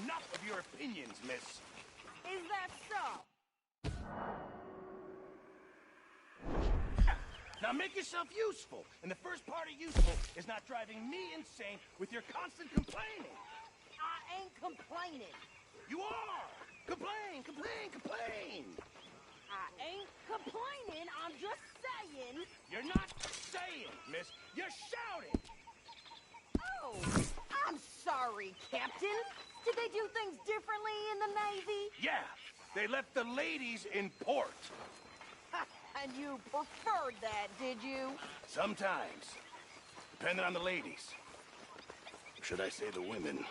enough of your opinions, miss. Is that so? Now make yourself useful. And the first part of useful is not driving me insane with your constant complaining. I ain't complaining. You are! Complain, complain, complain! I ain't complaining, I'm just saying... You're not saying, miss. You're shouting! Oh, I'm sorry, Captain. Did they do things differently in the Navy? Yeah, they left the ladies in port. And you preferred that, did you? Sometimes. Depending on the ladies. Or should I say the women?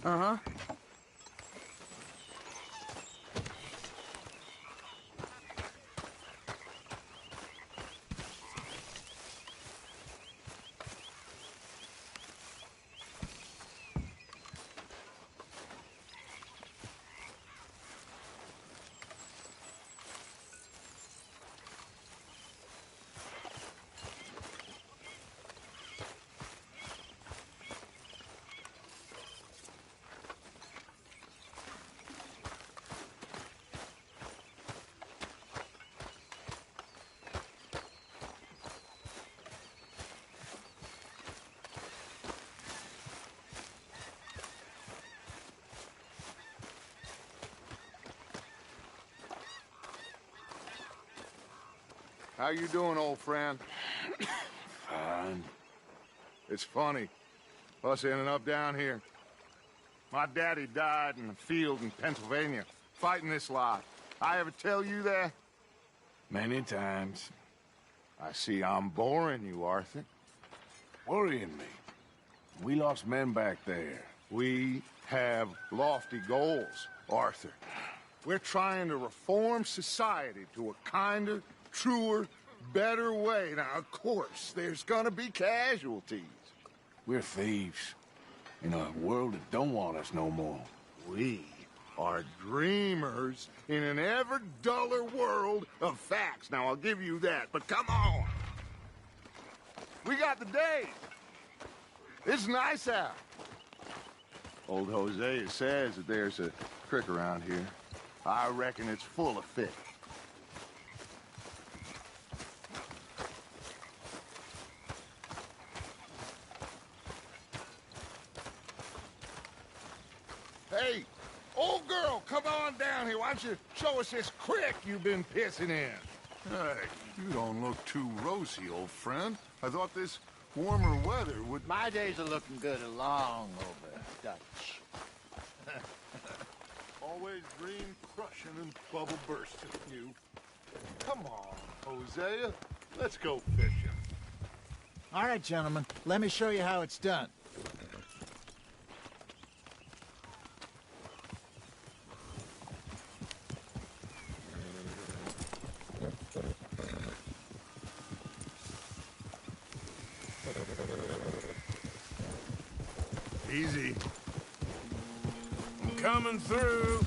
Uh-huh. How you doing, old friend? Fine. It's funny, us ending up down here. My daddy died in the field in Pennsylvania, fighting this lot. I ever tell you that? Many times. I see I'm boring you, Arthur. Worrying me. We lost men back there. We have lofty goals, Arthur. We're trying to reform society to a kinder, truer, better way. Now, of course, there's gonna be casualties. We're thieves. In a world that don't want us no more. We are dreamers in an ever duller world of facts. Now, I'll give you that, but come on. We got the day. It's nice out. Old Hosea says that there's a creek around here. I reckon it's full of fish. Hey, old girl, come on down here. Why don't you show us this creek you've been pissing in? Hey, you don't look too rosy, old friend. I thought this warmer weather would... My days are looking good along over Dutch. Always dream crushing and bubble bursting, you. Come on, Hosea. Let's go fishing. All right, gentlemen. Let me show you how it's done. Easy. I'm coming through.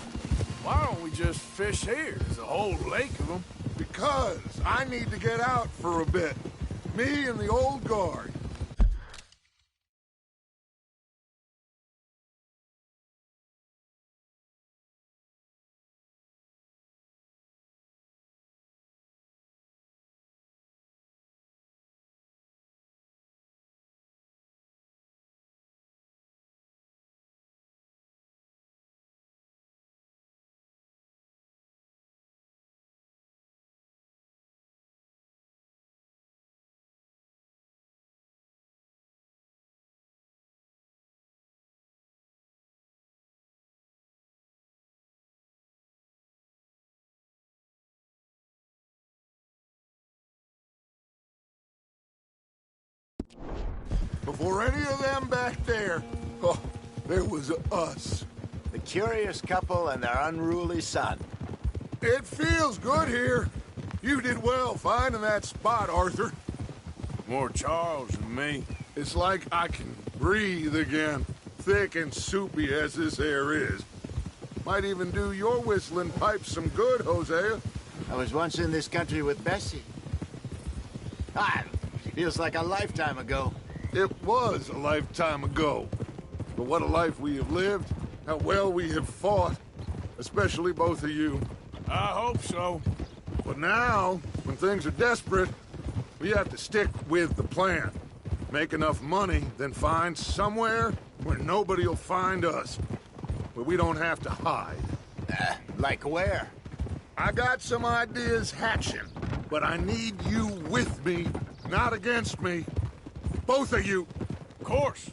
Why don't we just fish here? There's a whole lake of them. Because I need to get out for a bit. Me and the old guard. Before any of them back there, oh, there was us. The curious couple and their unruly son. It feels good here. You did well finding that spot, Arthur. More Charles than me. It's like I can breathe again, thick and soupy as this air is. Might even do your whistling pipes some good, Hosea. I was once in this country with Bessie. Ah, feels like a lifetime ago. It was a lifetime ago. But what a life we have lived. How well we have fought. Especially both of you. I hope so. But now, when things are desperate, we have to stick with the plan. Make enough money, then find somewhere where nobody will find us. Where we don't have to hide. Like where? I got some ideas hatching, but I need you with me, not against me. Both of you. Of course.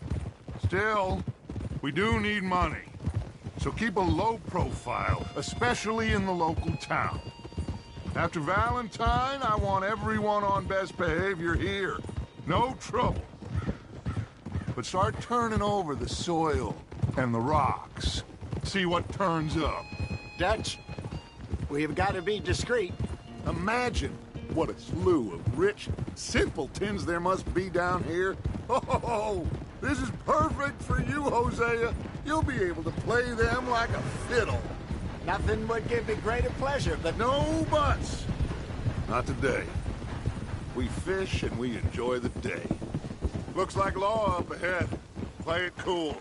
Still, we do need money. So keep a low profile, especially in the local town. After Valentine, I want everyone on best behavior here. No trouble. But start turning over the soil and the rocks. See what turns up. Dutch, we've got to be discreet. Imagine what a slew of rich simpletons there must be down here. Oh, this is perfect for you, Hosea. You'll be able to play them like a fiddle. Nothing would give me greater pleasure, but No buts. Not today. We fish and we enjoy the day. Looks like law up ahead. Play it cool.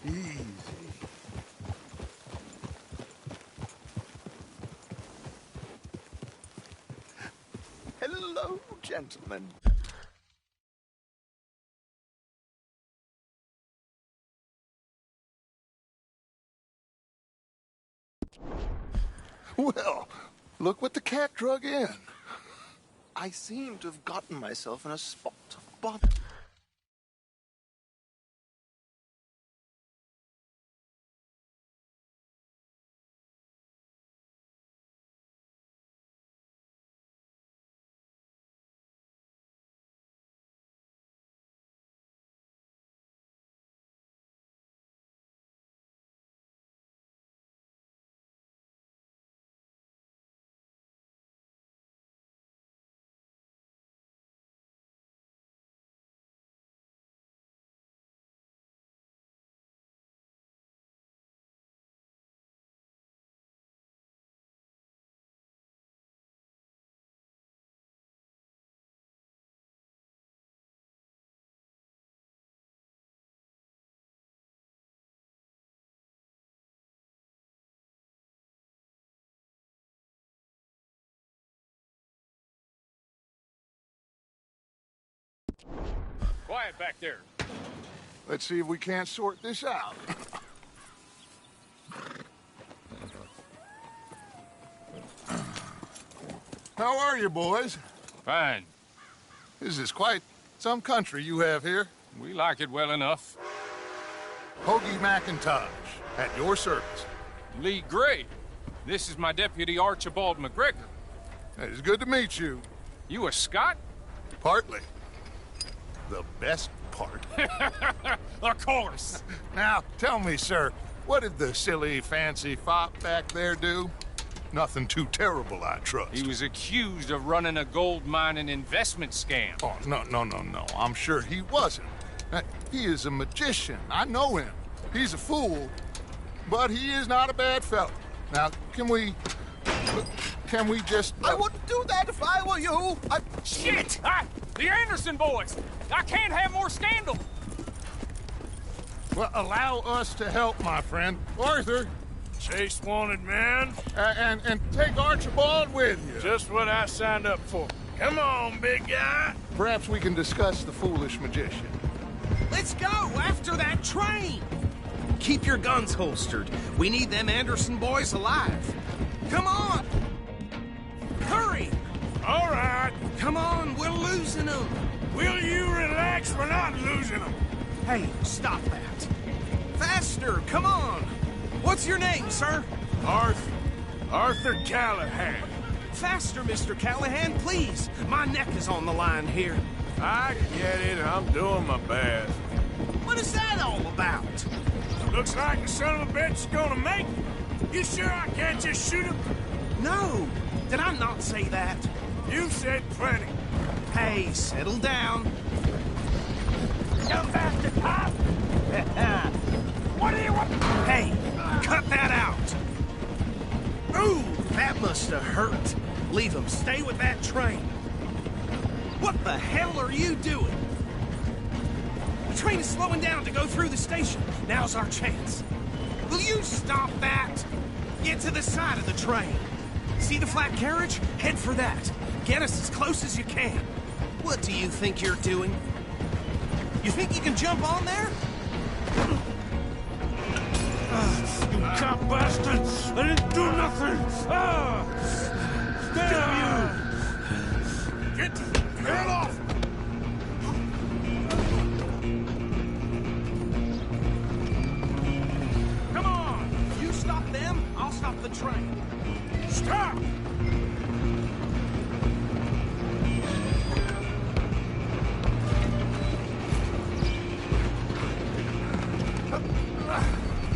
Easy. Hello, gentlemen. Well, look what the cat drug in. I seem to have gotten myself in a spot of bother. Quiet back there. Let's see if we can't sort this out. How are you, boys? Fine. This is quite some country you have here. We like it well enough. Hoagie McIntosh, at your service. Lee Gray. This is my deputy Archibald McGregor. It's good to meet you. You a Scot? Partly. The best part. Of course. Now, tell me, sir, what did the silly, fancy fop back there do? Nothing too terrible, I trust. He was accused of running a gold mining investment scam. Oh, no. I'm sure he wasn't. He is a magician. I know him. He's a fool, but he is not a bad fellow. Now, can we just... I wouldn't do that if I were you. Shit! The Anderson boys! I can't have more scandal! Well, allow us to help, my friend. Arthur, Chase wanted man. and take Archibald with you. Just what I signed up for. Come on, big guy. Perhaps we can discuss the foolish magician. Let's go after that train! Keep your guns holstered. We need them Anderson boys alive. Come on! Hurry! All right. Come on, we're losing them. Will you relax? We're not losing them. Hey, stop that. Faster, come on. What's your name, sir? Arthur Callahan. Faster, Mr. Callahan, please. My neck is on the line here. I get it. I'm doing my best. What is that all about? Looks like the son of a bitch is gonna make it. You sure I can't just shoot him? No, did I not say that? You said plenty. Hey, settle down. You bastard cop! What do you want? Hey, cut that out. Ooh, That must have hurt. Leave him. Stay with that train. What the hell are you doing? The train is slowing down to go through the station. Now's our chance. Will you stop that? Get to the side of the train. See the flat carriage? Head for that. Get us as close as you can. What do you think you're doing? You think you can jump on there? You cop bastard! I didn't do nothing! Damn you! Get the hell off! Come on! You stop them, I'll stop the train. Stop!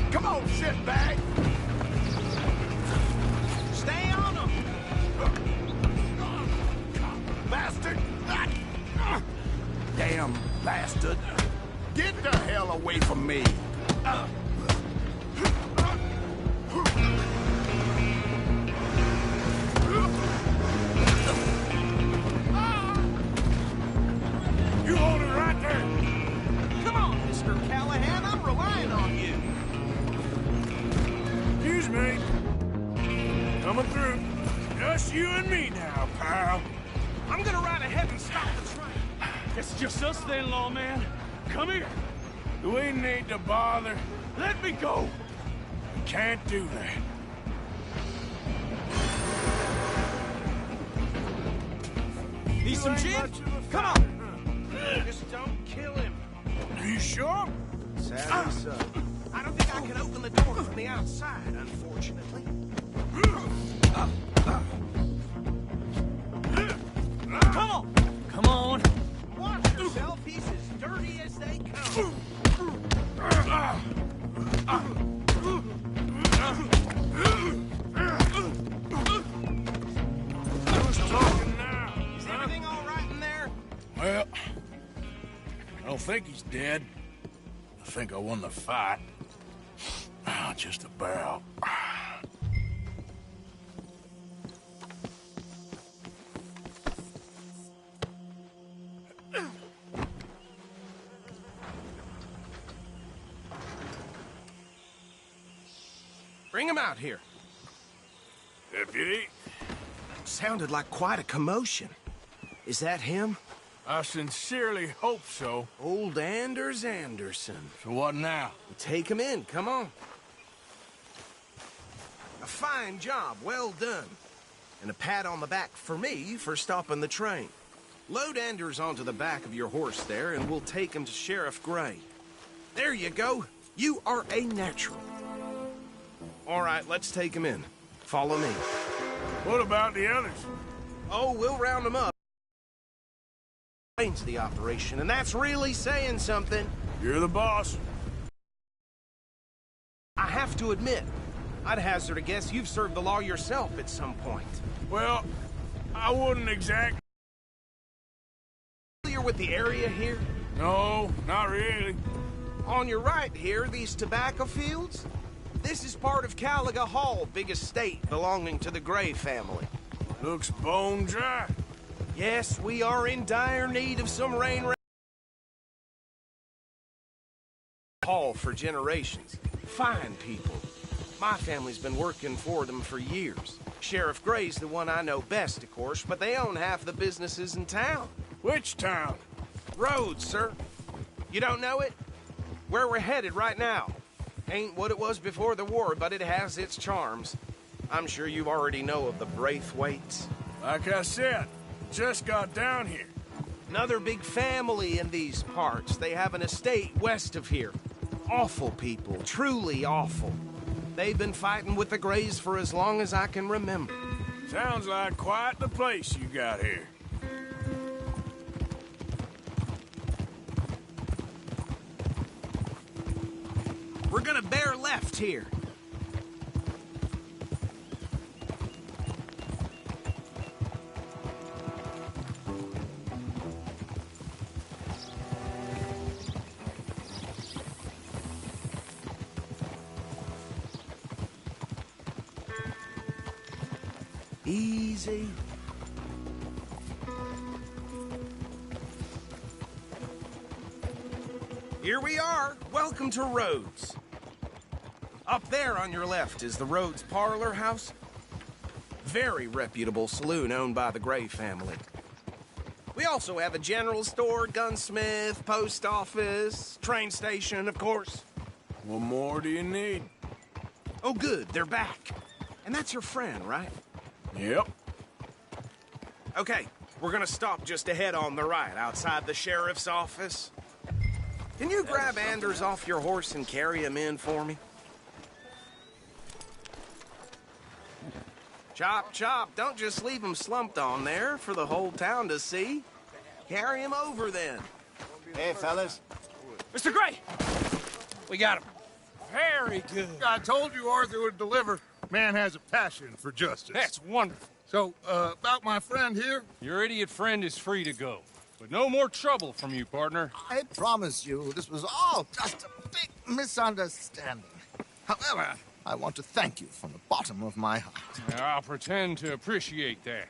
Come on, shitbag! Stay on them! Bastard! Damn bastard! Get the hell away from me! You hold it right there! Come on, Mr. Callahan, I'm relying on you. Excuse me. Coming through. Just you and me now, pal. I'm gonna ride ahead and stop the train. It's just us then, lawman. Come here. We need to bother. Let me go. I can't do that. Need some gin? Come on! Just don't kill him. Are you sure? Sadly so. I don't think I can open the door from the outside, unfortunately. Come on. Come on. Watch yourself, he's as dirty as they come. Who's talking now? Is everything all right in there? Well, I don't think he's dead. I think I won the fight. Just about. Bring him out here. Deputy, Sounded like quite a commotion. Is that him? I sincerely hope so. Old Anders Anderson. So what now? Take him in, come on. A fine job, well done. And a pat on the back for me for stopping the train. Load Anders onto the back of your horse there, and we'll take him to Sheriff Gray. There you go. You are a natural. All right, let's take him in. Follow me. What about the others? Oh, we'll round them up. Change the operation, and that's really saying something. You're the boss. I have to admit, I'd hazard a guess you've served the law yourself at some point. Well, I wouldn't exactly. Familiar with the area here? No, not really. On your right here, these tobacco fields? This is part of Caliga Hall, big estate belonging to the Gray family. Looks bone dry. Yes, we are in dire need of some rain. Hall for generations. Fine people. My family's been working for them for years. Sheriff Gray's the one I know best, of course, but they own half the businesses in town. Which town? Rhodes, sir. You don't know it? Where we're headed right now. Ain't what it was before the war, but it has its charms. I'm sure you already know of the Braithwaites. Like I said, just got down here. Another big family in these parts. They have an estate west of here. Awful people, truly awful. They've been fighting with the Grays for as long as I can remember. Sounds like quite the place you got here. We're gonna bear left here. Easy. Here we are. Welcome to Rhodes. Up there on your left is the Rhodes Parlor House. Very reputable saloon owned by the Gray family. We also have a general store, gunsmith, post office, train station, of course. What more do you need? Oh, good, they're back. And that's your friend, right? Yep. Okay, we're gonna stop just ahead on the right, outside the sheriff's office. Can you grab Anders off your horse and carry him in for me? Chop, chop, don't just leave him slumped on there for the whole town to see. Carry him over, then. Hey, fellas. Mr. Gray! We got him. Very good. I told you Arthur would deliver. Man has a passion for justice. That's wonderful. So, about my friend here? Your idiot friend is free to go. But no more trouble from you, partner. I promise you, this was all just a big misunderstanding. However, I want to thank you from the bottom of my heart. I'll pretend to appreciate that.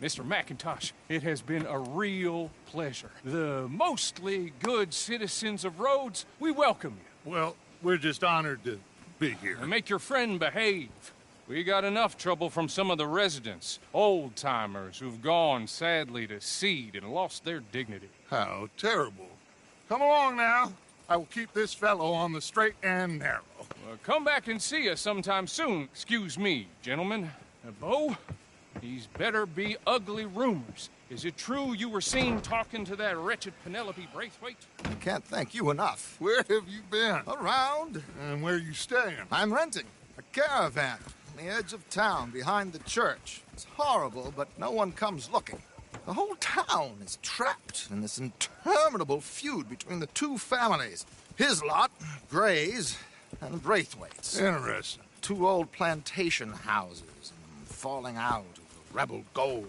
Mr. McIntosh, it has been a real pleasure. The mostly good citizens of Rhodes, we welcome you. Well, we're just honored to be here. And make your friend behave. We got enough trouble from some of the residents, old-timers who've gone, sadly, to seed and lost their dignity. How terrible. Come along now. I will keep this fellow on the straight and narrow. Well, come back and see us sometime soon. Excuse me, gentlemen. Bo, these better be ugly rumors. Is it true you were seen talking to that wretched Penelope Braithwaite? I can't thank you enough. Where have you been? Around. And where you staying? I'm renting a caravan on the edge of town behind the church. It's horrible, but no one comes looking. The whole town is trapped in this interminable feud between the two families. His lot, Gray's, and Braithwaite's. Interesting. Two old plantation houses, and falling out over rebel gold,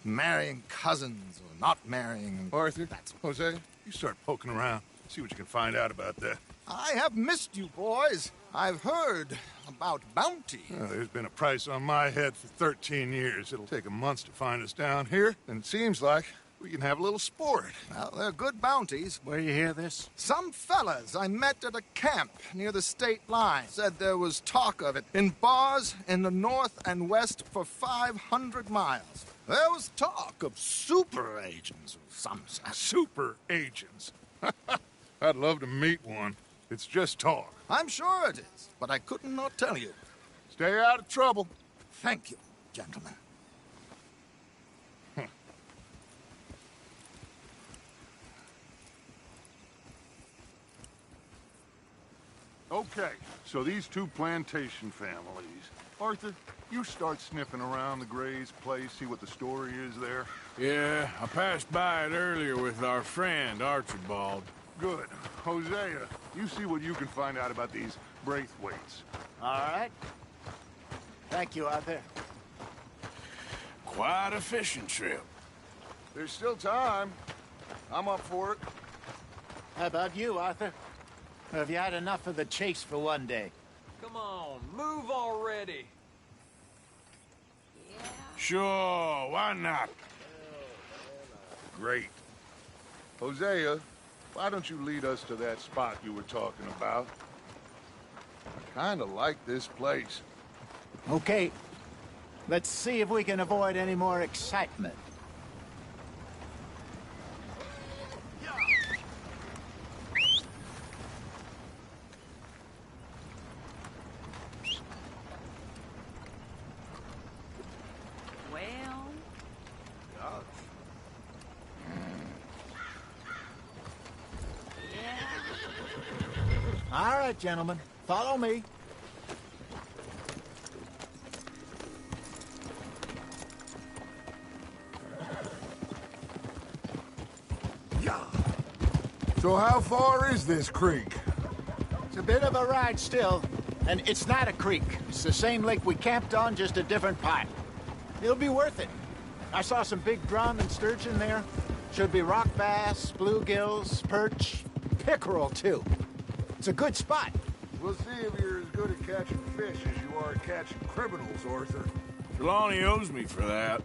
and marrying cousins or not marrying. Arthur, Jose, you start poking around. See what you can find out about that. I have missed you, boys. I've heard about bounty. Well, there's been a price on my head for 13 years. It'll take 'em months to find us down here, and it seems like we can have a little sport. Well, they're good bounties. Where you hear this? Some fellas I met at a camp near the state line said there was talk of it in bars in the north and west for 500 miles. There was talk of super agents of some sort. Super agents. I'd love to meet one. It's just talk. I'm sure it is, but I couldn't not tell you. Stay out of trouble. Thank you, gentlemen. Okay, so these two plantation families. Arthur, you start sniffing around the Gray's place, see what the story is there. Yeah, I passed by it earlier with our friend, Archibald. Good. Hosea, you see what you can find out about these Braithwaites. All right. Thank you, Arthur. Quite a fishing trip. There's still time. I'm up for it. How about you, Arthur? Or have you had enough of the chase for one day? Come on, move already. Sure, why not? Great. Hosea, why don't you lead us to that spot you were talking about? I kind of like this place. Okay. Let's see if we can avoid any more excitement. Well, All right, gentlemen. Follow me. So how far is this creek? It's a bit of a ride still, and it's not a creek. It's the same lake we camped on, just a different part. It'll be worth it. I saw some big drum and sturgeon there. Should be rock bass, bluegills, perch, pickerel, too. It's a good spot. We'll see if you're as good at catching fish as you are at catching criminals, Arthur. Trelawney owes me for that.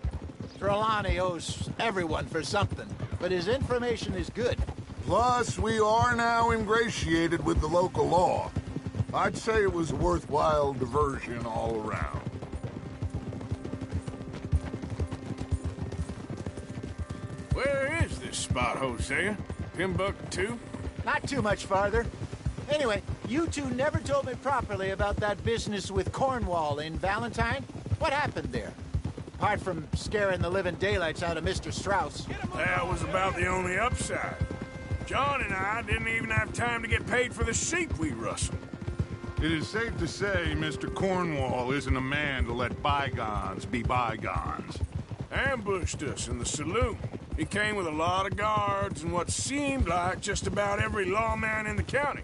Trelawney owes everyone for something, but his information is good. Plus, we are now ingratiated with the local law. I'd say it was a worthwhile diversion all around. Where is this spot, Hosea? Timbuktu? Not too much farther. Anyway, you two never told me properly about that business with Cornwall in Valentine. What happened there? Apart from scaring the living daylights out of Mr. Strauss. That was about the only upside. John and I didn't even have time to get paid for the sheep we rustled. It is safe to say Mr. Cornwall isn't a man to let bygones be bygones. Ambushed us in the saloon. He came with a lot of guards and what seemed like just about every lawman in the county.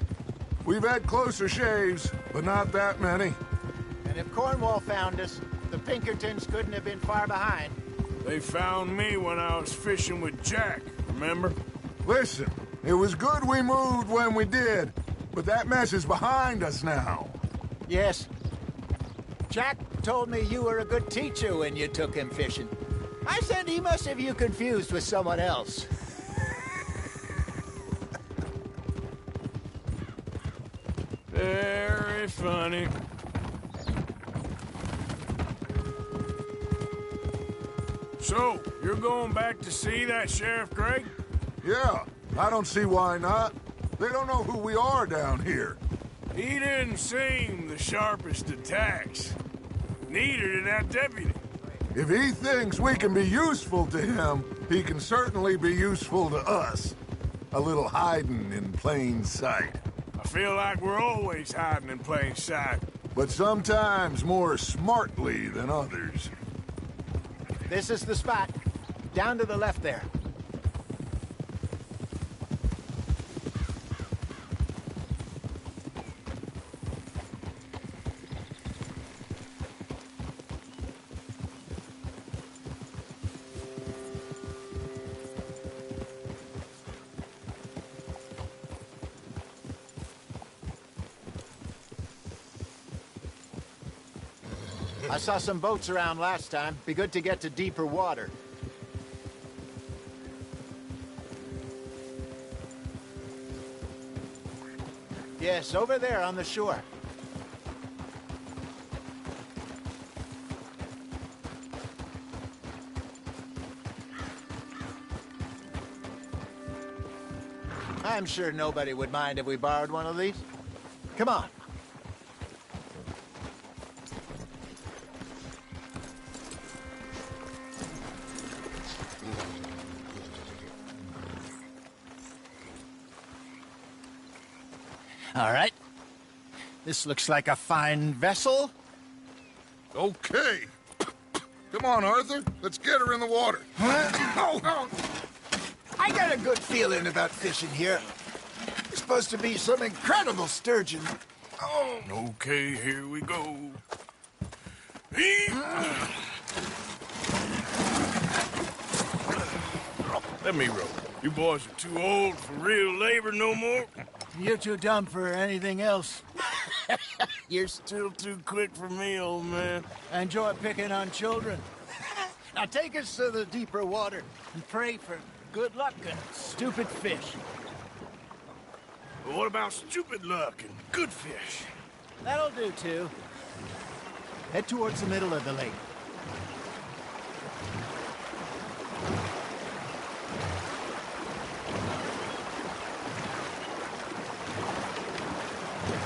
We've had closer shaves, but not that many. And if Cornwall found us, the Pinkertons couldn't have been far behind. They found me when I was fishing with Jack, remember? Listen, it was good we moved when we did, but that mess is behind us now. Yes. Jack told me you were a good teacher when you took him fishing. I said he must have you confused with someone else. Very funny. So, you're going back to see that Sheriff Gregg? Yeah, I don't see why not. They don't know who we are down here. He didn't seem the sharpest attacks. Neither did that deputy. If he thinks we can be useful to him, he can certainly be useful to us. A little hiding in plain sight. I feel like we're always hiding in plain sight. But sometimes more smartly than others. This is the spot. Down to the left there. I saw some boats around last time. Be good to get to deeper water. Yes, over there on the shore. I'm sure nobody would mind if we borrowed one of these. Come on. All right. This looks like a fine vessel. Okay. Come on, Arthur. Let's get her in the water. I got a good feeling about fishing here. There's supposed to be some incredible sturgeon. Oh. Okay, here we go. Let me row. You boys are too old for real labor no more. You're too dumb for anything else. You're still too quick for me, old man. I enjoy picking on children. Now take us to the deeper water and pray for good luck and stupid fish. But what about stupid luck and good fish? That'll do, too. Head towards the middle of the lake.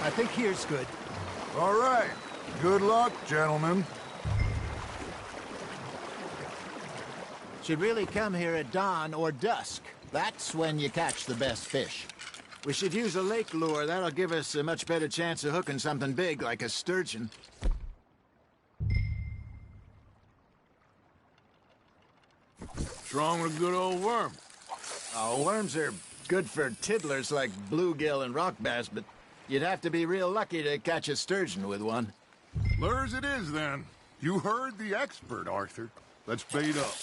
I think here's good. All right. Good luck, gentlemen. Should really come here at dawn or dusk. That's when you catch the best fish. We should use a lake lure. That'll give us a much better chance of hooking something big like a sturgeon. What's wrong with a good old worm? Oh, worms are good for tiddlers like bluegill and rock bass, but you'd have to be real lucky to catch a sturgeon with one. Lures it is, then. You heard the expert, Arthur. Let's bait up.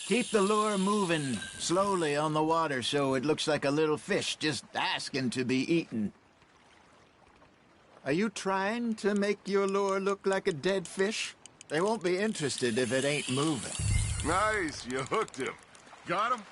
Keep the lure moving slowly on the water so it looks like a little fish just asking to be eaten. Are you trying to make your lure look like a dead fish? They won't be interested if it ain't moving. Nice, you hooked him. Got him?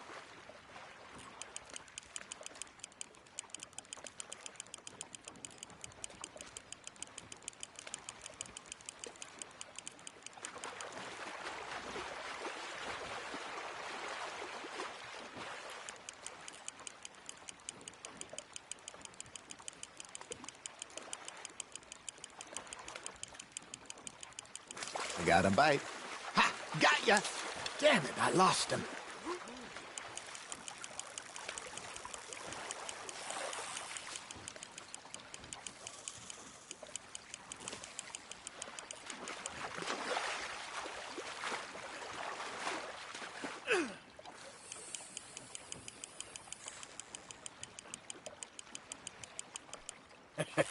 I got a bite. Ha! Got ya! Damn it, I lost him.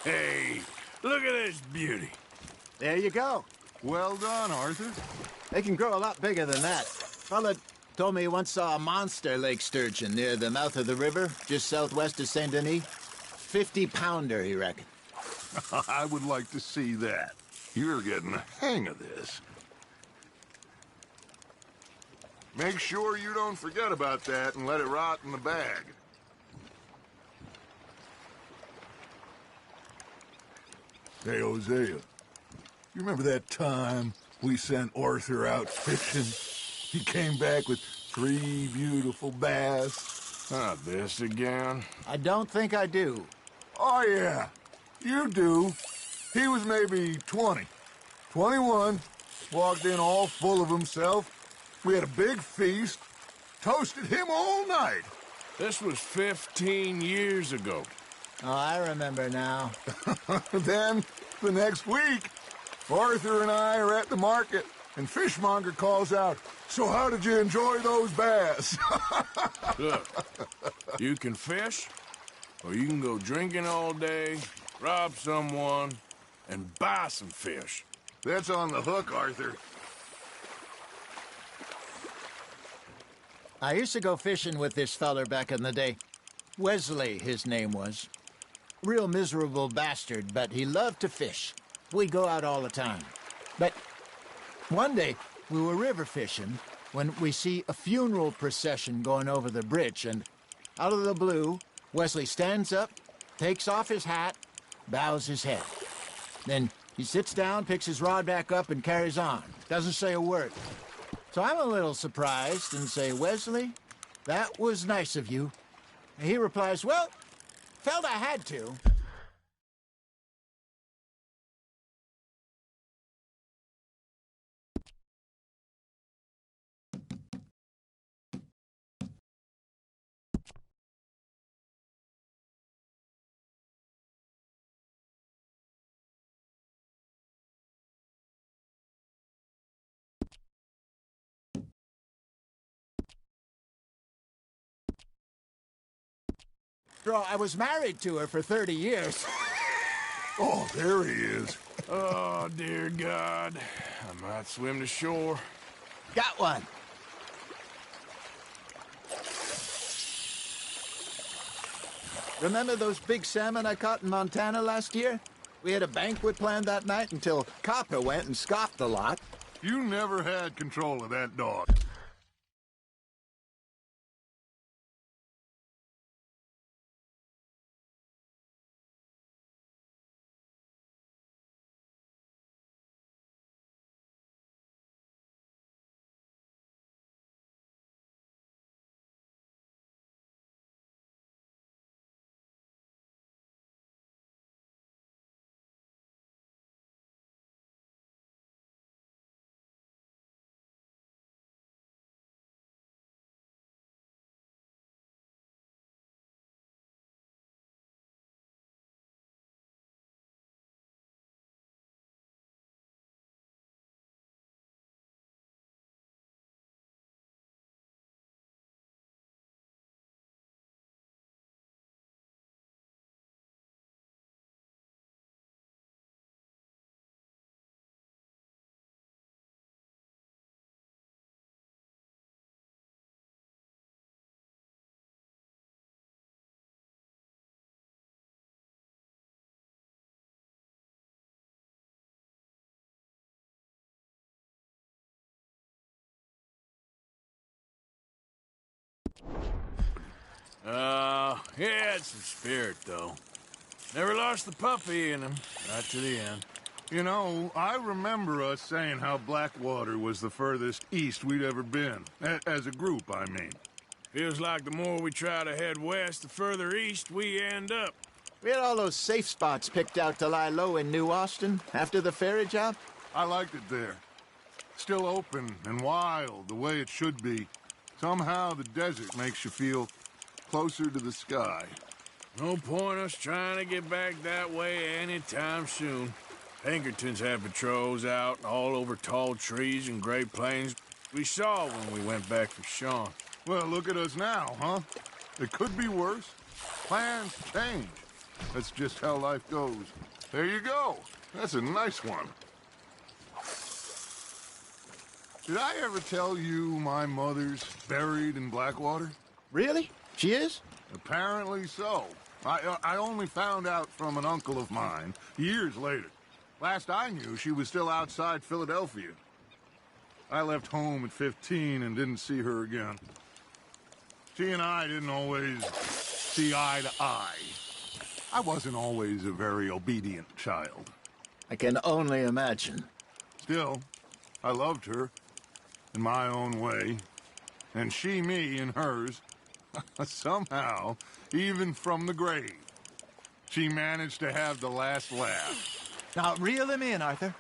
Hey, look at this beauty. There you go. Well done, Arthur. They can grow a lot bigger than that. Fella told me he once saw a monster lake sturgeon near the mouth of the river, just southwest of Saint Denis. 50-pounder, he reckoned. I would like to see that. You're getting the hang of this. Make sure you don't forget about that and let it rot in the bag. Hey, Hosea, you remember that time we sent Arthur out fishing? He came back with 3 beautiful bass. Not this again. I don't think I do. Oh, yeah, you do. He was maybe 20, 21, walked in all full of himself. We had a big feast, toasted him all night. This was 15 years ago. Oh, I remember now. Then, the next week, Arthur and I are at the market, and Fishmonger calls out, "So how did you enjoy those bass?" Look, you can fish, or you can go drinking all day, rob someone, and buy some fish. That's on the hook, Arthur. I used to go fishing with this feller back in the day. Wesley, his name was. Real miserable bastard, but he loved to fish. We'd go out all the time. But one day, we were river fishing when we see a funeral procession going over the bridge, and out of the blue, Wesley stands up, takes off his hat, bows his head. Then he sits down, picks his rod back up, and carries on. Doesn't say a word. So I'm a little surprised and say, "Wesley, that was nice of you." And he replies, "Well, felt I had to." Bro, I was married to her for 30 years. Oh, there he is. Oh, dear God. I might swim to shore. Got one. Remember those big salmon I caught in Montana last year? We had a banquet planned that night until Copper went and scoffed the lot. You never had control of that dog. He had some spirit, though. Never lost the puppy in him, right to the end. You know, I remember us saying how Blackwater was the furthest east we'd ever been. As a group, I mean. Feels like the more we try to head west, the further east we end up. We had all those safe spots picked out to lie low in New Austin after the ferry job. I liked it there. Still open and wild, the way it should be. Somehow the desert makes you feel closer to the sky. No point us trying to get back that way anytime soon. Pinkertons had patrols out all over tall trees and Great Plains. We saw when we went back for Sean. Well, look at us now, huh? It could be worse. Plans change. That's just how life goes. There you go. That's a nice one. Did I ever tell you my mother's buried in Blackwater? Really? She is? Apparently so. I only found out from an uncle of mine years later. Last I knew, she was still outside Philadelphia. I left home at 15 and didn't see her again. She and I didn't always see eye to eye. I wasn't always a very obedient child. I can only imagine. Still, I loved her in my own way, and she me in hers. Somehow, even from the grave, she managed to have the last laugh. Now, reel him in, Arthur.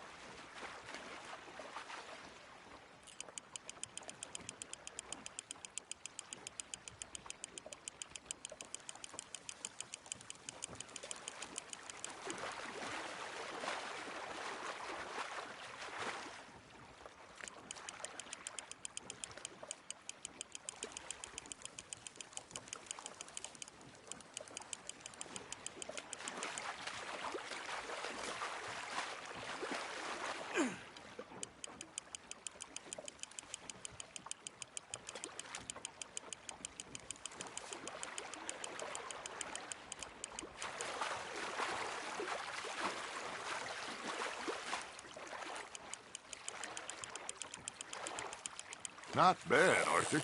Not bad, Arthur.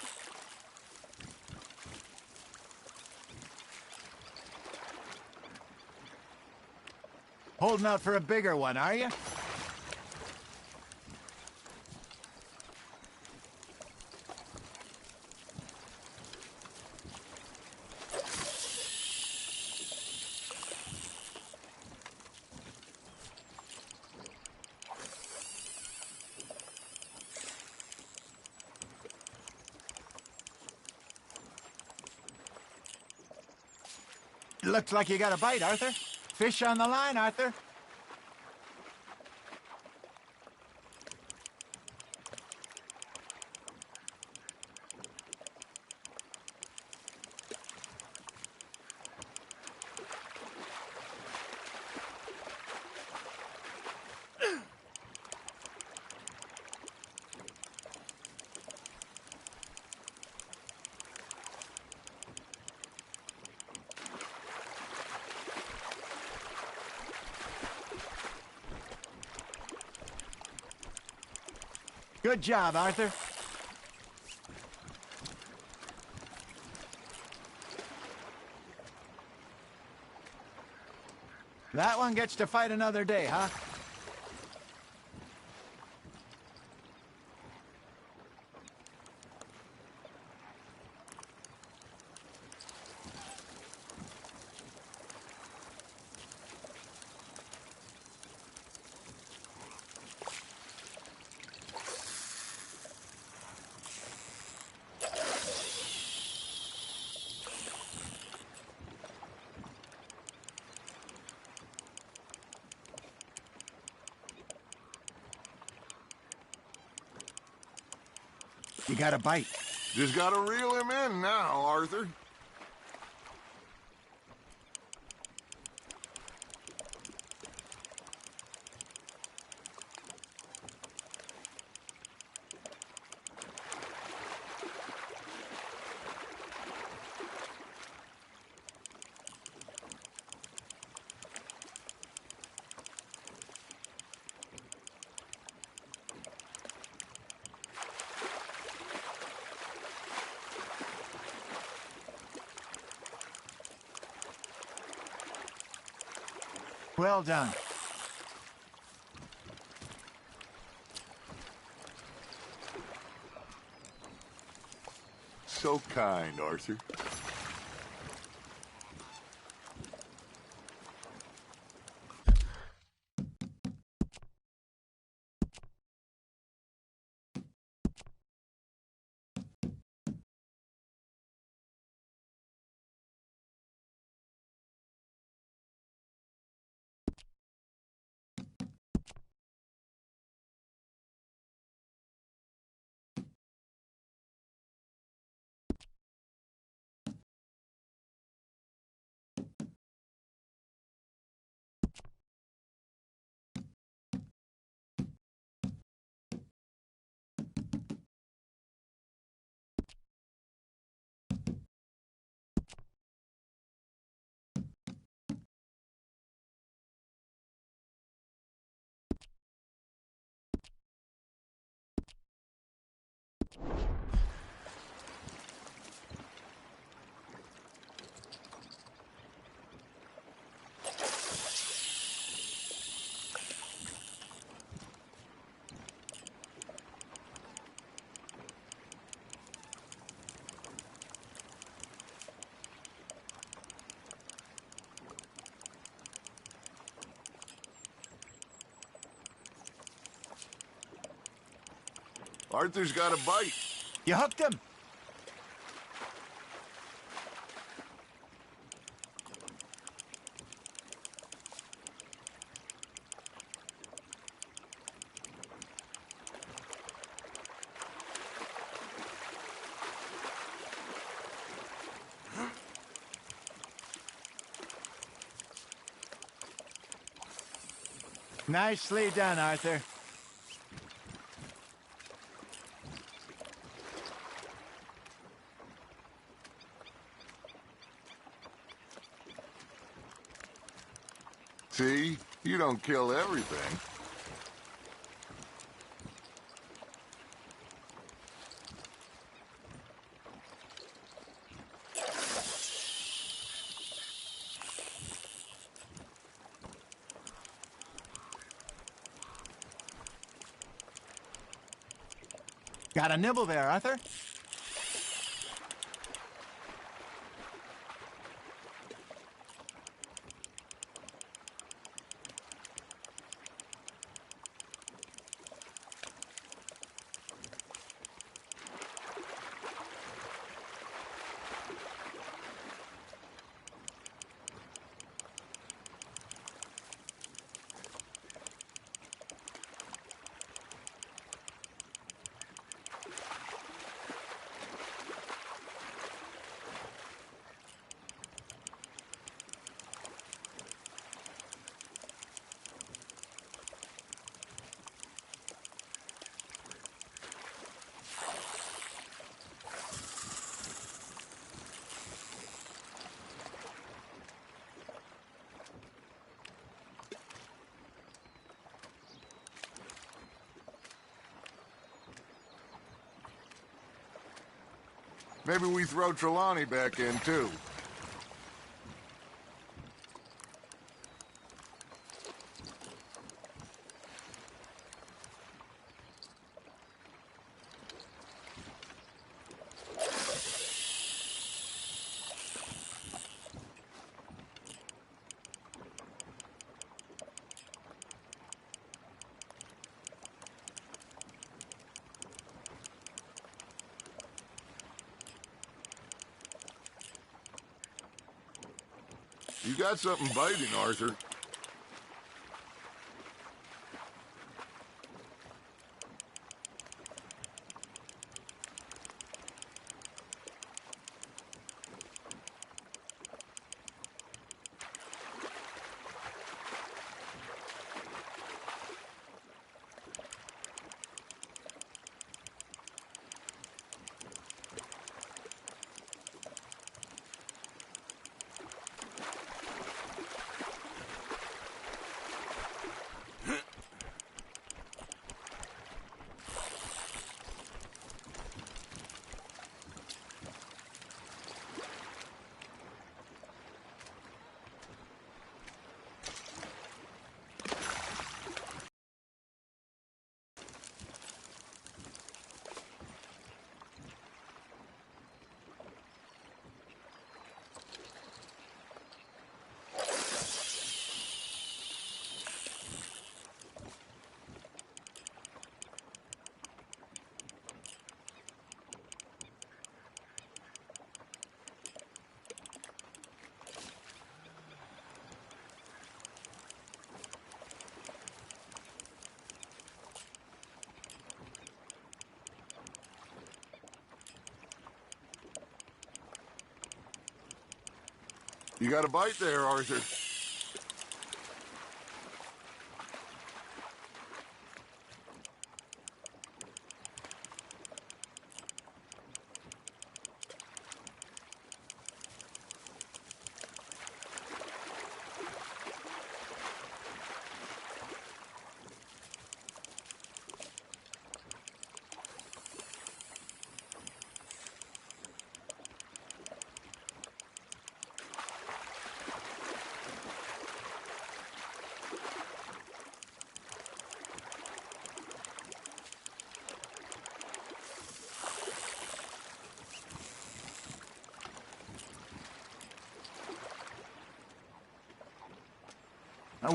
Holding out for a bigger one, are you? Looks like you got a bite, Arthur. Fish on the line, Arthur. Good job, Arthur. That one gets to fight another day, huh? You got a bite. Just gotta reel him in now, Arthur. Well done. So kind, Arthur. Arthur's got a bite. You hooked him? Nicely done, Arthur. See? You don't kill everything. Got a nibble there, Arthur? Maybe we throw Trelawney back in, too. You got something biting, Arthur. You got a bite there, Arthur.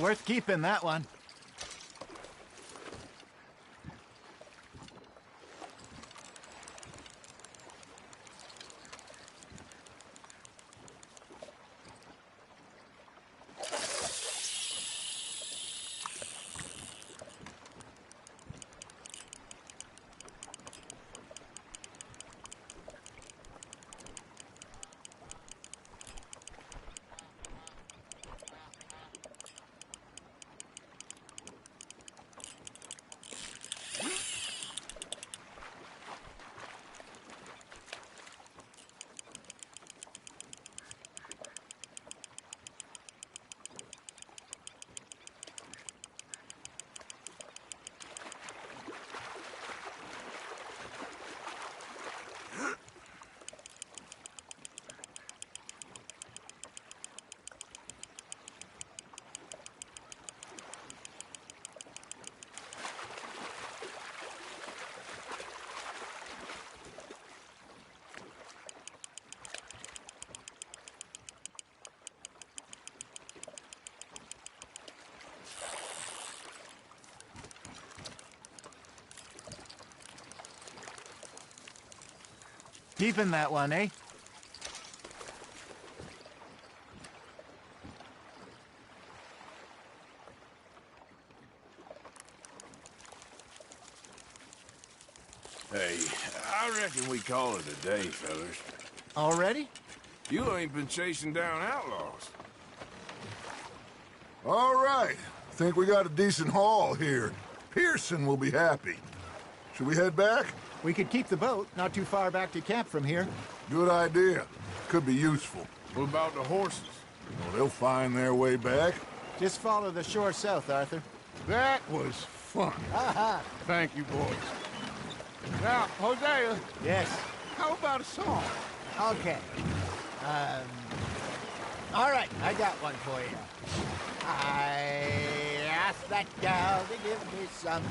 Worth keeping, that one. Keeping that one, eh? Hey, I reckon we call it a day, fellas. Already? You ain't been chasing down outlaws. All right. Think we got a decent haul here. Pearson will be happy. Should we head back? We could keep the boat, not too far back to camp from here. Good idea. Could be useful. What about the horses? Well, they'll find their way back. Just follow the shore south, Arthur. That was fun. Thank you, boys. Now, Hosea, Yes. how about a song? Okay. All right, I got one for you. I asked that gal to give me some.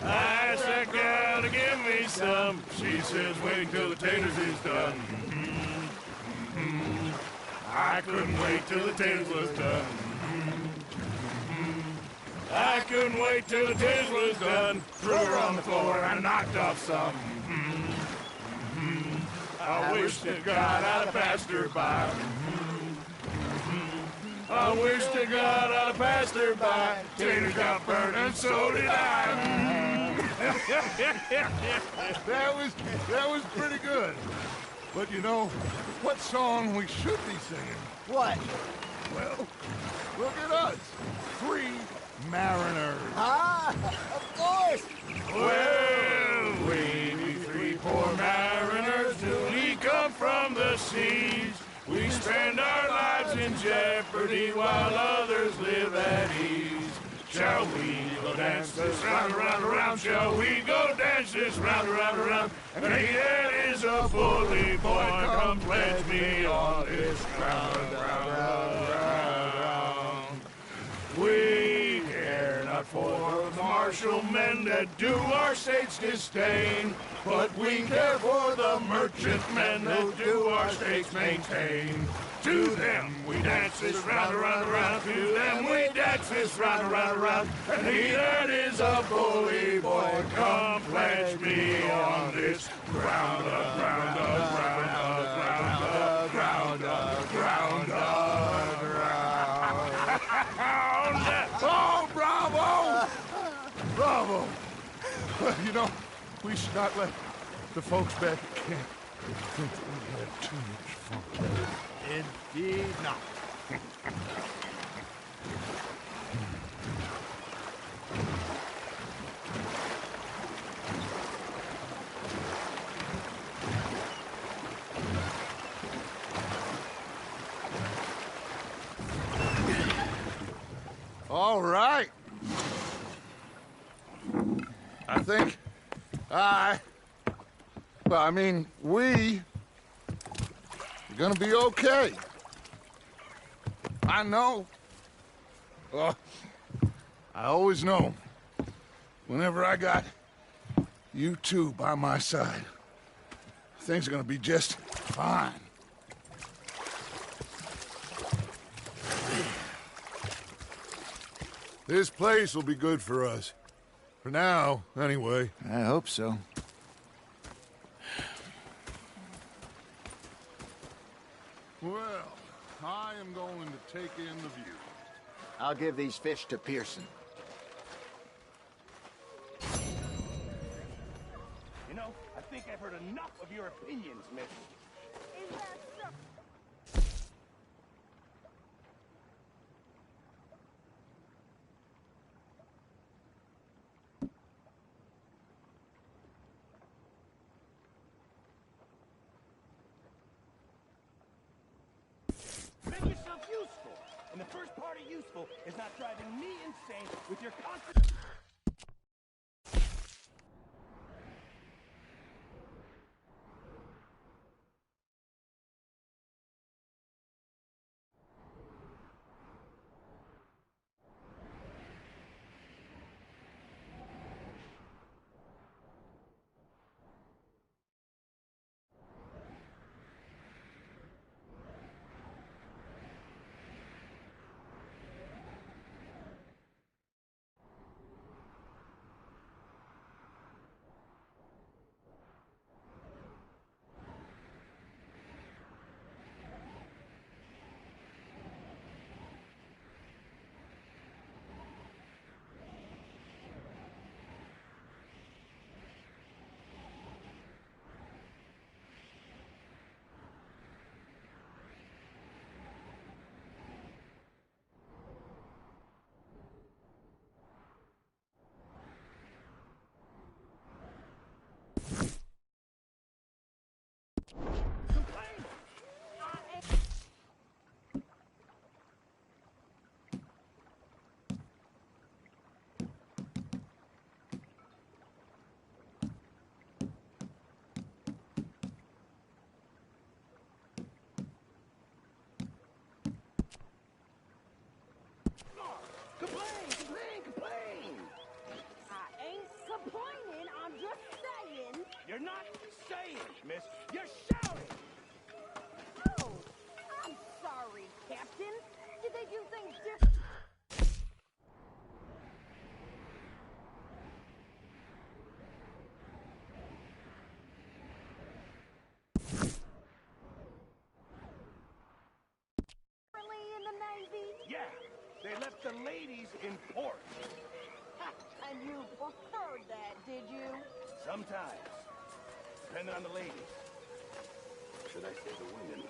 I asked that gal to give me some. She says wait till the taters is done. I couldn't wait till the taters was done. I couldn't wait till the taters was done. Threw her on the floor and knocked off some. I wish to God I'd have passed her by. I wish to God I'd have passed her by. Taters got burned and so did I. That was pretty good. But you know, what song we should be singing? What? Well, look at us. 3 mariners. Ah, of course. Well, we be 3 poor mariners newly come from the seas. We spend our lives in jeopardy while others live at ease. Shall we go dance this round, around, around? Shall we go dance this round, around, around? And he that is a bully boy, come pledge me on this ground, round. We care not for the martial men that do our state's disdain, but we care for the merchant men that do our states maintain. To them we dance this round, around, around. To them we dance this round, around, around. And he that is a bully boy, come pledge me on this ground, ground, ground, ground, ground, ground, ground. Oh, bravo! Bravo! Well, you know, we should not let the folks back at camp think we had too much fun. Indeed not. All right. I think we are gonna be okay. I know. I always know. Whenever I got you two by my side, things are gonna be just fine. This place will be good for us. For now, anyway. I hope so. Well, I am going to take in the view. I'll give these fish to Pearson. You know, I think I've heard enough of your opinions, miss. Is that so? Make yourself useful. And the first part of useful is not driving me insane with your constant... Complaining, I'm just saying. You're not saying, miss. You're shouting. Oh, I'm sorry, Captain. Did they do things different? In the Navy? Yeah, they left the ladies in port. And you preferred that, did you? Sometimes. Depending on the ladies. Should I say the women?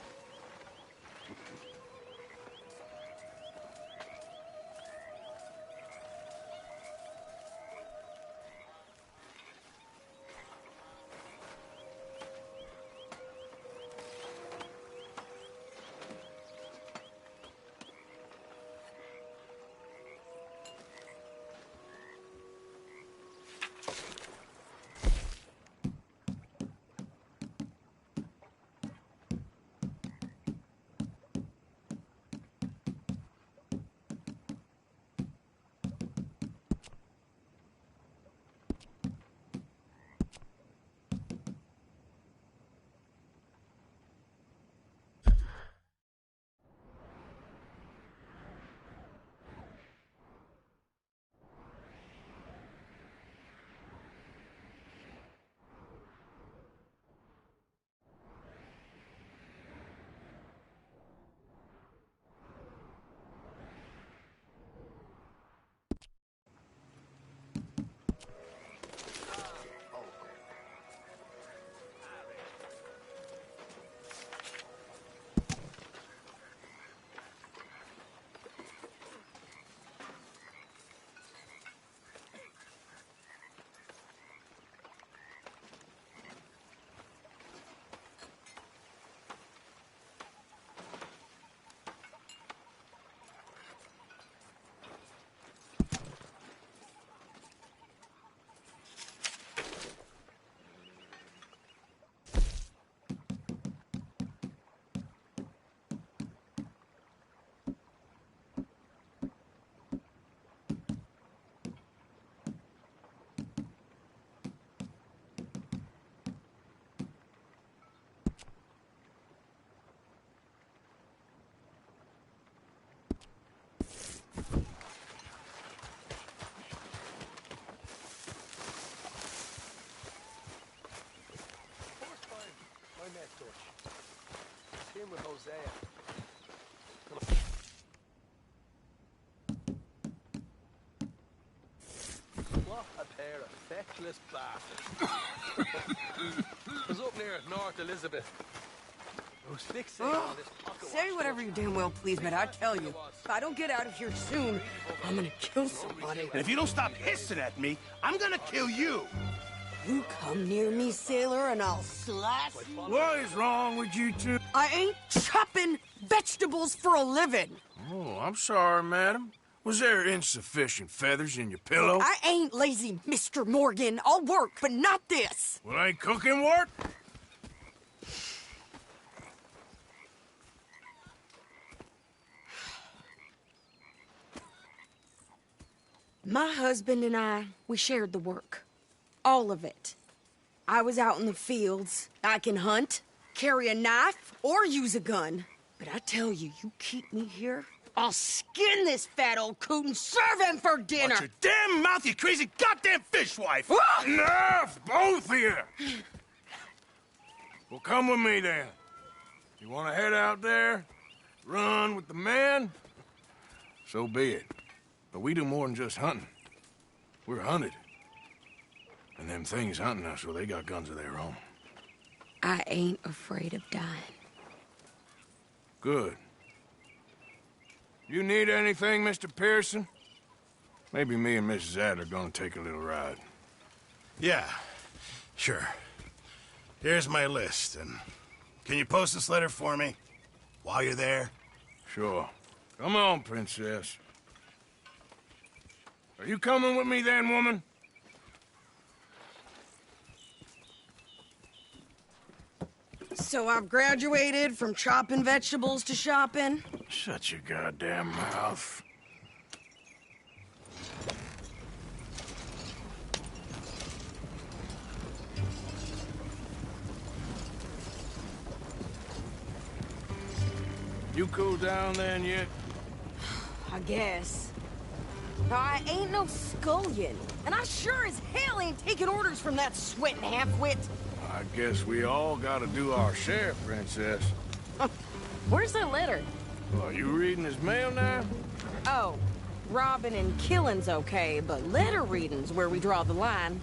in with Hosea. What a pair of feckless bastards. I was up near North Elizabeth. I was fixated on this pocket Say watch whatever you damn well please, but I tell you, if I don't get out of here soon, I'm gonna kill somebody. And if you don't stop hissing at me, I'm gonna kill you. You come near me, sailor, and I'll slice you. What is wrong with you two? I ain't chopping vegetables for a living. Oh, I'm sorry, madam. Was there insufficient feathers in your pillow? I ain't lazy, Mr. Morgan. I'll work, but not this. Well, ain't cooking work? My husband and I, we shared the work. All of it. I was out in the fields. I can hunt, carry a knife, or use a gun. But I tell you, you keep me here, I'll skin this fat old coot and serve him for dinner. Watch your damn mouth, you crazy goddamn fishwife! Enough, both of you! Well, come with me, then. You want to head out there, run with the men? So be it. But we do more than just hunting. We're hunted. And them things hunting us, well, they got guns of their own. I ain't afraid of dying. Good. You need anything, Mr. Pearson? Maybe me and Mrs. Adler gonna take a little ride. Yeah, sure. Here's my list, and can you post this letter for me while you're there? Sure. Come on, Princess. Are you coming with me then, woman? So I've graduated from chopping vegetables to shopping? Shut your goddamn mouth. You cool down then yet? I guess. I ain't no scullion, and I sure as hell ain't taking orders from that sweating half-wit. I guess we all gotta do our share, Princess. Where's that letter? Are you reading his mail now? Oh, robbing and killing's okay, but letter reading's where we draw the line.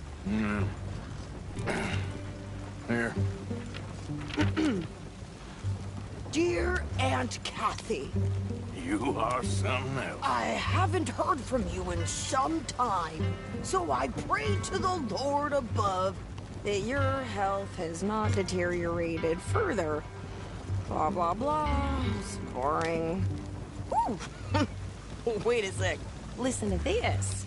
Here. Dear Aunt Kathy, You are something else. I haven't heard from you in some time, so I pray to the Lord above that your health has not deteriorated further. Blah, blah, blah. It's boring. Ooh. Wait a sec. Listen to this.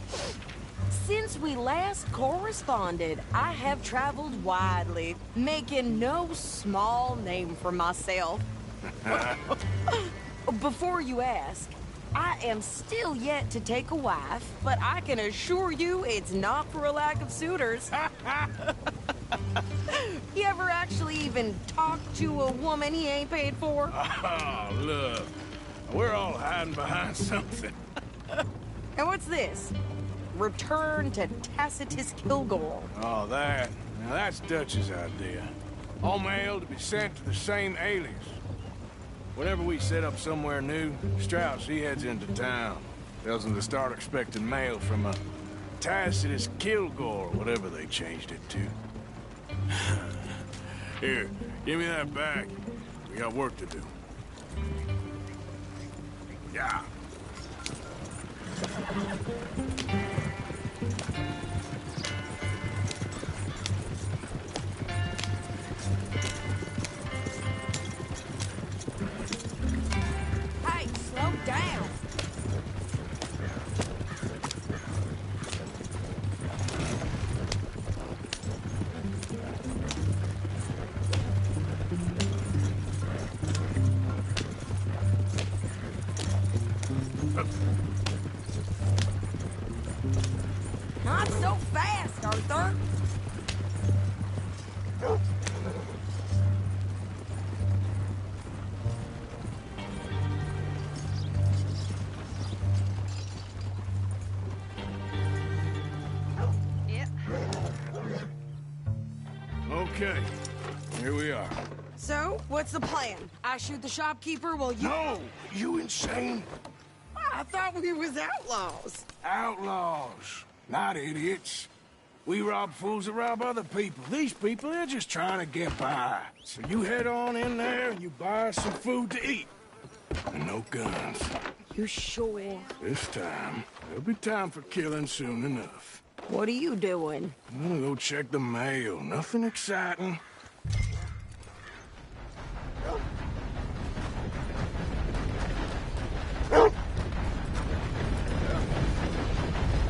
Since we last corresponded, I have traveled widely, making no small name for myself. Before you ask, I am still yet to take a wife, but I can assure you it's not for a lack of suitors. You ever actually even talk to a woman he ain't paid for? Oh, look. We're all hiding behind something. And what's this? Return to Tacitus Kilgore. Oh, that. Now, that's Dutch's idea. All mail to be sent to the same alias. Whenever we set up somewhere new, Strauss, he heads into town. Tells them to start expecting mail from a Tacitus Kilgore, whatever they changed it to. Here, give me that back. We got work to do. Yeah. Hey, slow down. Not so fast, Arthur. Okay, here we are. So, what's the plan? I shoot the shopkeeper while you... No! You insane? I thought we was outlaws. Outlaws, not idiots. We rob fools that rob other people. These people, they're just trying to get by. So you head on in there and you buy us some food to eat. And no guns. You sure? This time, there'll be time for killing soon enough. What are you doing? I'm gonna go check the mail. Nothing exciting.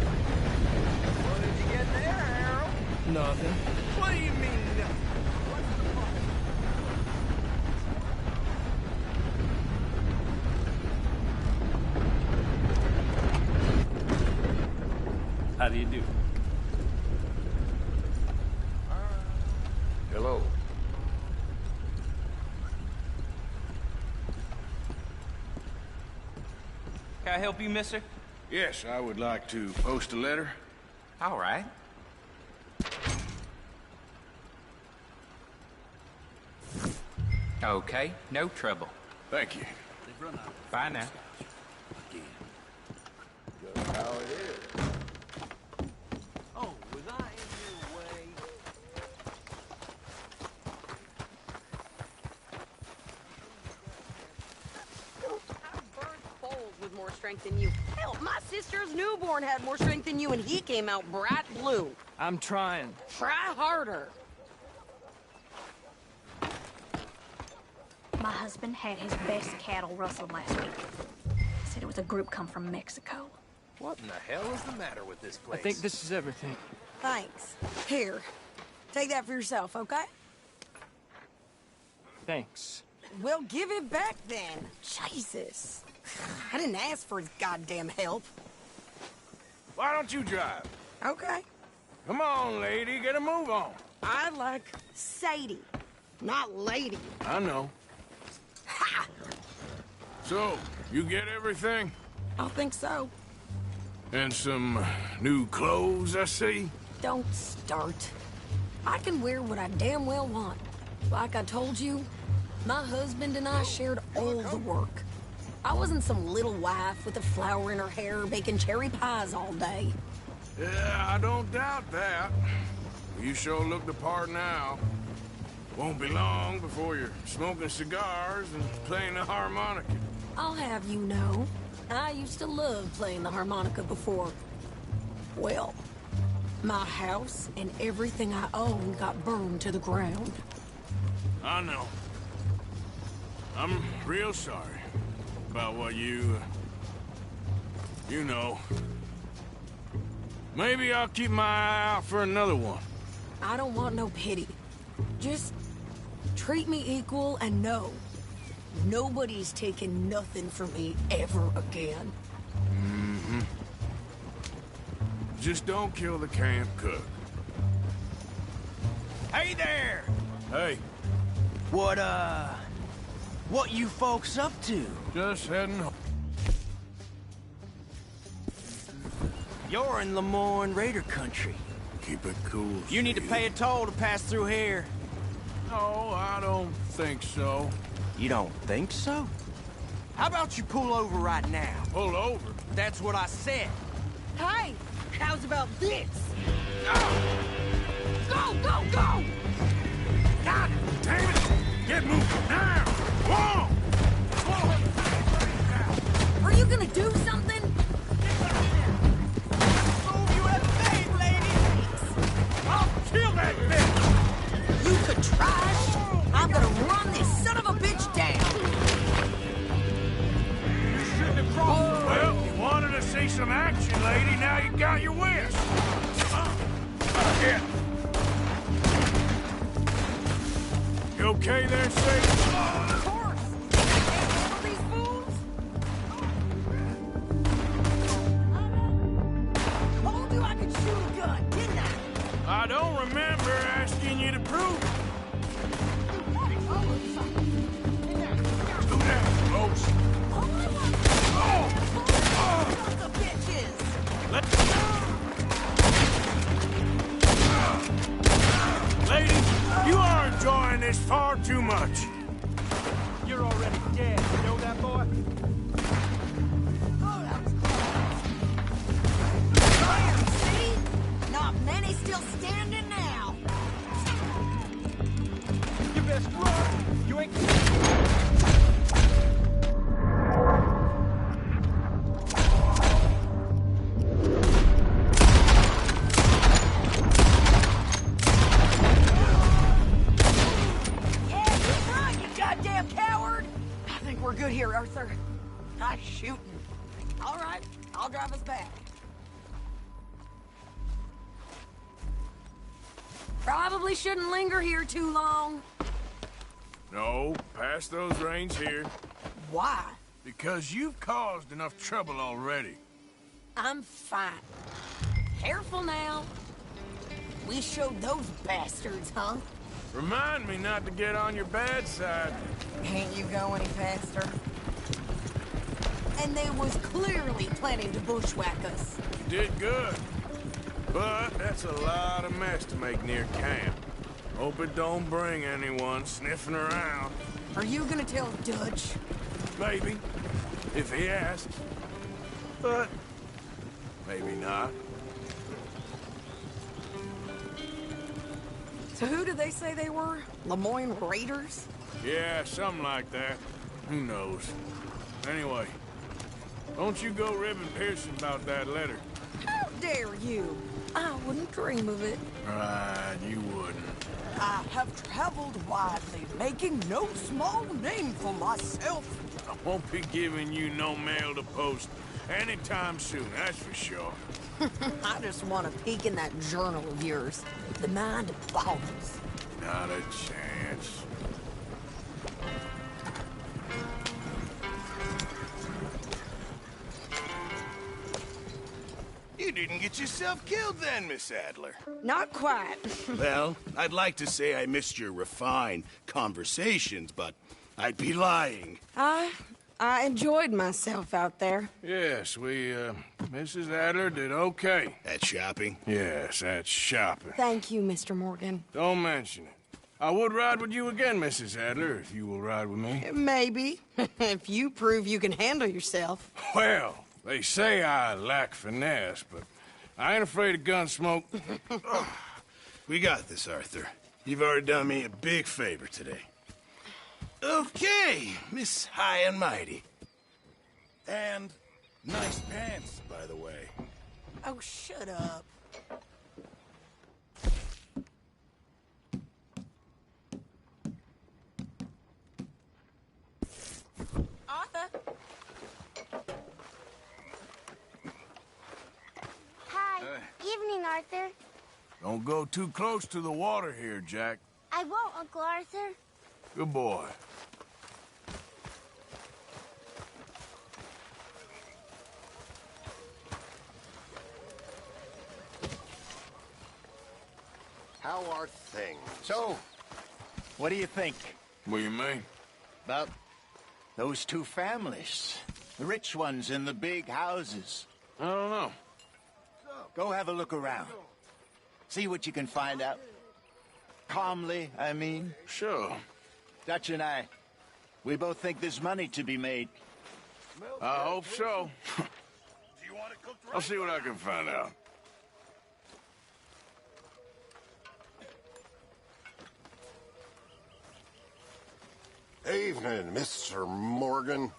What did you get there, Harold? Nothing. What do you mean, nothing? How do you do? Hello. Can I help you, mister? Yes, I would like to post a letter. All right. Okay, no trouble. Thank you. Bye now. Oh, was I in your way? Birth foals with more strength than you. Hell, my sister's newborn had more strength than you, and he came out bright blue. I'm trying. Try harder. My husband had his best cattle rustled last week. Said it was a group come from Mexico. What in the hell is the matter with this place? I think this is everything. Thanks. Here, take that for yourself, okay? Thanks. Well, give it back then. Jesus. I didn't ask for his goddamn help. Why don't you drive? Okay. Come on, lady, get a move on. I like Sadie, not lady. I know. Ha! So, you get everything? I think so. And some new clothes, I see? Don't start. I can wear what I damn well want. Like I told you, my husband and I shared all the work. I wasn't some little wife with a flower in her hair baking cherry pies all day. Yeah, I don't doubt that. You sure look the part now. Won't be long before you're smoking cigars and playing the harmonica. I'll have you know, I used to love playing the harmonica before. Well, my house and everything I own got burned to the ground. I know. I'm real sorry about what you know. Maybe I'll keep my eye out for another one. I don't want no pity. Just treat me equal and know nobody's taking nothing from me ever again. Mm-hmm. Just don't kill the camp cook. Hey there! Hey, What you folks up to? just heading home. You're in Lemoyne Raider country. Keep it cool. You need to Steve. pay a toll to pass through here. No, I don't think so. You don't think so? How about you pull over right now? Pull over. That's what I said. Hey, how's about this? Go, go, go! God damn it! Get moving now! Whoa! Are you gonna do something? Move you have faith, lady! I'll kill that bitch! You could try. I'm gonna run this son of a bitch down. You shouldn't have crossed. Well, you wanted to see some action, lady. Now you got your wish. Here. You okay there, Sadie? a coward? I think we're good here, Arthur. Nice shooting. All right, I'll drive us back. Probably shouldn't linger here too long. No, pass those reins here. Why? Because you've caused enough trouble already. I'm fine. Careful now. We showed those bastards, huh? Remind me not to get on your bad side. Can't you go any faster? And they was clearly planning to bushwhack us. You did good. But that's a lot of mess to make near camp. Hope it don't bring anyone sniffing around. Are you gonna tell Dutch? Maybe, if he asks. But maybe not. So who did they say they were? Lemoyne Raiders? Yeah, something like that. Who knows? Anyway, don't you go ribbing Pearson about that letter. How dare you? I wouldn't dream of it. Right, you wouldn't. I have traveled widely, making no small name for myself. I won't be giving you no mail to post anytime soon, that's for sure. I just want to peek in that journal of yours. The mind boggles. Not a chance. You didn't get yourself killed then, Miss Adler. Not quite. Well, I'd like to say I missed your refined conversations, but I'd be lying. I enjoyed myself out there. Yes, Mrs. Adler did okay. At shopping? Yes, that's shopping. Thank you, Mr. Morgan. Don't mention it. I would ride with you again, Mrs. Adler, if you will ride with me. Maybe. If you prove you can handle yourself. Well, they say I lack finesse, but I ain't afraid of gun smoke. We got this, Arthur. You've already done me a big favor today. Okay, Miss High and Mighty. And nice pants, by the way. Oh, shut up. Arthur? Hi. Evening, Arthur. Don't go too close to the water here, Jack. I won't, Uncle Arthur. Good boy. How are things? So, what do you think? What do you mean? About those two families. The rich ones in the big houses. I don't know. Go have a look around. See what you can find out. Calmly, I mean. Sure. Dutch and I, we both think there's money to be made. I hope so. I'll see what I can find out. Evening, Mr. Morgan.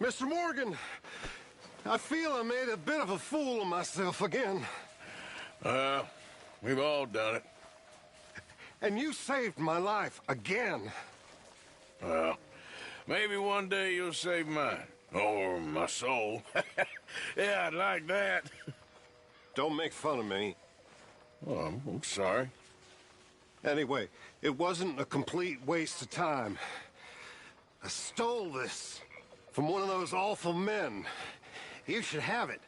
Mr. Morgan, I feel I made a bit of a fool of myself again. We've all done it. And you saved my life again. Well, maybe one day you'll save mine. Or my soul. Yeah, I'd like that. Don't make fun of me. Oh, I'm sorry. Anyway, it wasn't a complete waste of time. I stole this from one of those awful men. You should have it.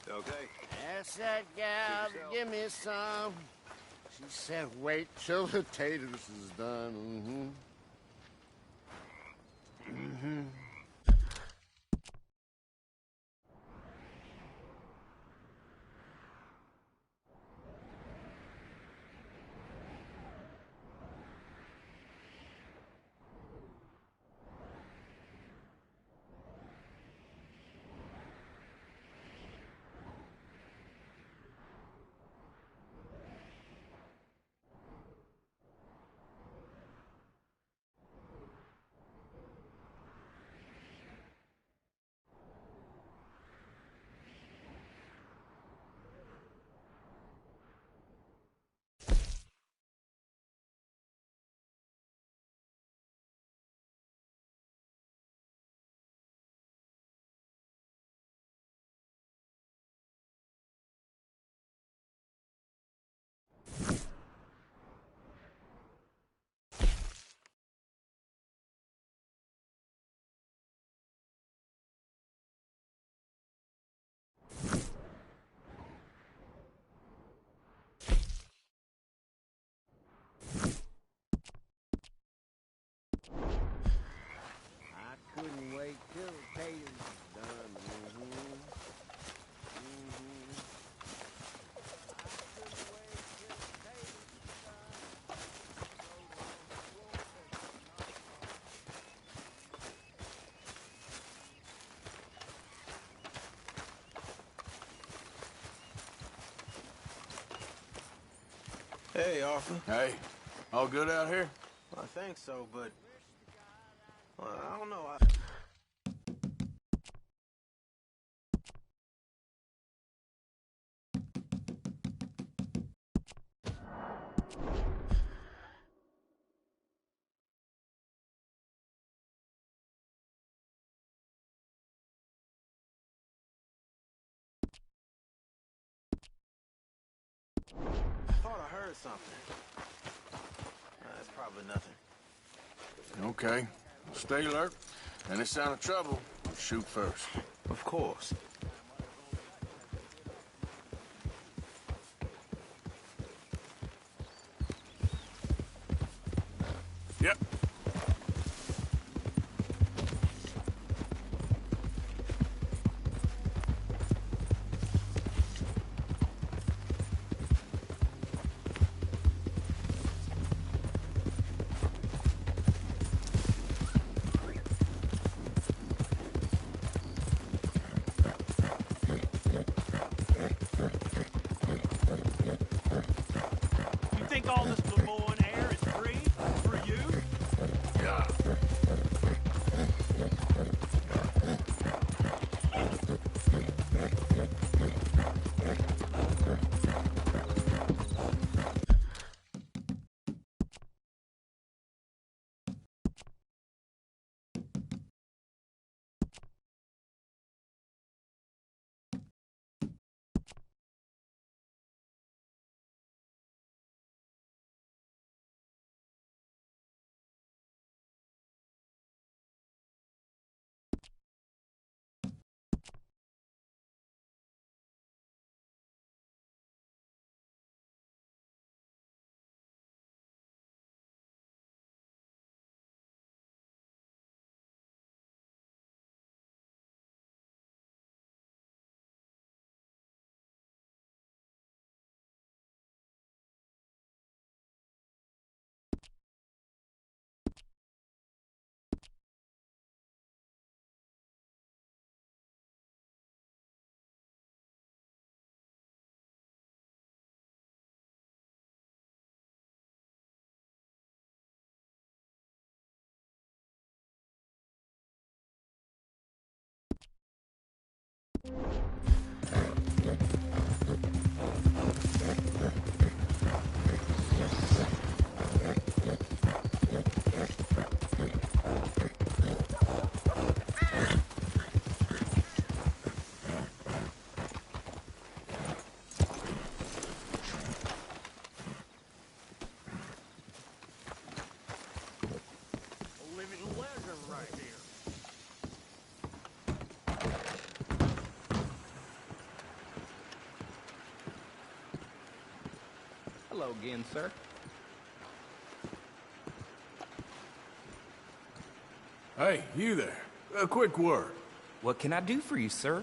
Okay. Ask that gal to give me some. She said, wait till the taters is done. Hey, Arthur. Hey, all good out here? I think so, but... Well, I don't know. I thought I heard something. That's probably nothing. Okay. Stay alert. Any sign of trouble, shoot first. Of course. Yep. You think all this Lemoyne air is free for you? Yeah. A living legend right here. Hello again, sir. Hey, you there. A quick word. What can I do for you, sir?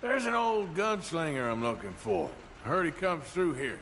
There's an old gunslinger I'm looking for. I heard he comes through here.